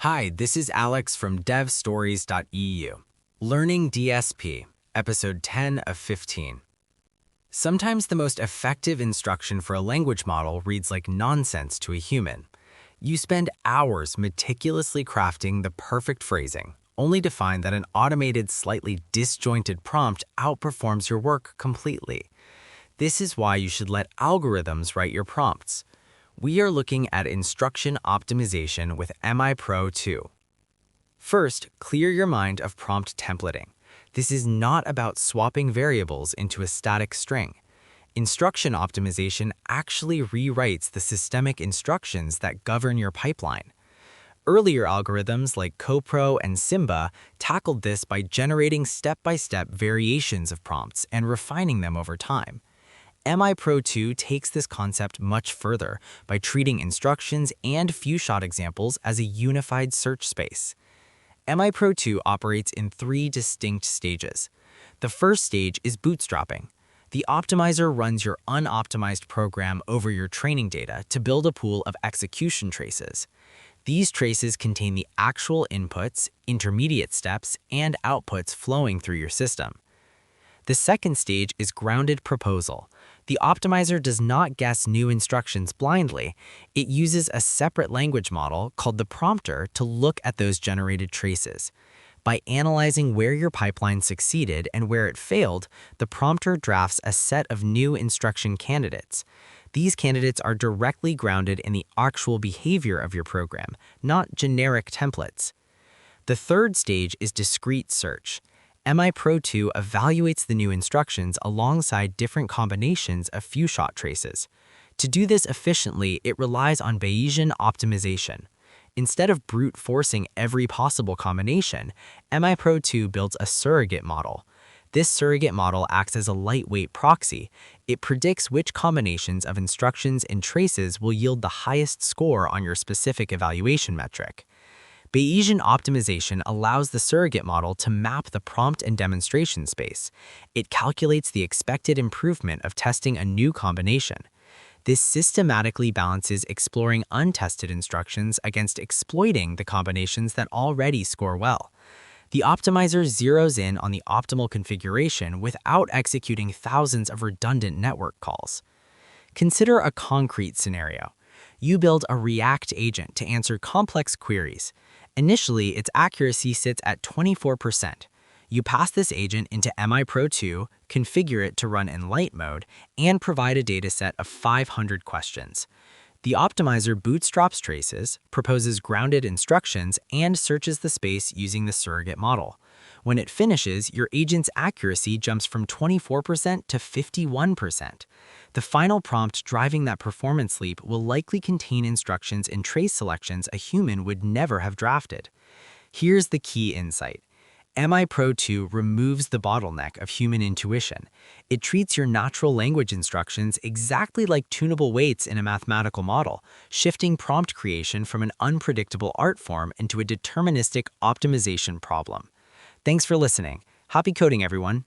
Hi, this is Alex from devstories.eu. Learning DSP, episode 10 of 15. Sometimes the most effective instruction for a language model reads like nonsense to a human. You spend hours meticulously crafting the perfect phrasing, only to find that an automated, slightly disjointed prompt outperforms your work completely. This is why you should let algorithms write your prompts. We are looking at instruction optimization with MIPROv2. First, clear your mind of prompt templating. This is not about swapping variables into a static string. Instruction optimization actually rewrites the systemic instructions that govern your pipeline. Earlier algorithms like COPRO and Simba tackled this by generating step-by-step variations of prompts and refining them over time. MIPROv2 takes this concept much further by treating instructions and few-shot examples as a unified search space. MIPROv2 operates in 3 distinct stages. The first stage is bootstrapping. The optimizer runs your unoptimized program over your training data to build a pool of execution traces. These traces contain the actual inputs, intermediate steps, and outputs flowing through your system. The second stage is grounded proposal. The optimizer does not guess new instructions blindly. It uses a separate language model called the prompter to look at those generated traces. By analyzing where your pipeline succeeded and where it failed, the prompter drafts a set of new instruction candidates. These candidates are directly grounded in the actual behavior of your program, not generic templates. The third stage is discrete search. MIPROv2 evaluates the new instructions alongside different combinations of few-shot traces. To do this efficiently, it relies on Bayesian optimization. Instead of brute forcing every possible combination, MIPROv2 builds a surrogate model. This surrogate model acts as a lightweight proxy. It predicts which combinations of instructions and traces will yield the highest score on your specific evaluation metric. Bayesian optimization allows the surrogate model to map the prompt and demonstration space. It calculates the expected improvement of testing a new combination. This systematically balances exploring untested instructions against exploiting the combinations that already score well. The optimizer zeroes in on the optimal configuration without executing thousands of redundant network calls. Consider a concrete scenario. You build a React agent to answer complex queries. Initially, its accuracy sits at 24%. You pass this agent into MIPROv2, configure it to run in light mode, and provide a dataset of 500 questions. The optimizer bootstraps traces, proposes grounded instructions, and searches the space using the surrogate model. When it finishes, your agent's accuracy jumps from 24% to 51%. The final prompt driving that performance leap will likely contain instructions and trace selections a human would never have drafted. Here's the key insight. MIPROv2 removes the bottleneck of human intuition. It treats your natural language instructions exactly like tunable weights in a mathematical model, shifting prompt creation from an unpredictable art form into a deterministic optimization problem. Thanks for listening. Happy coding, everyone.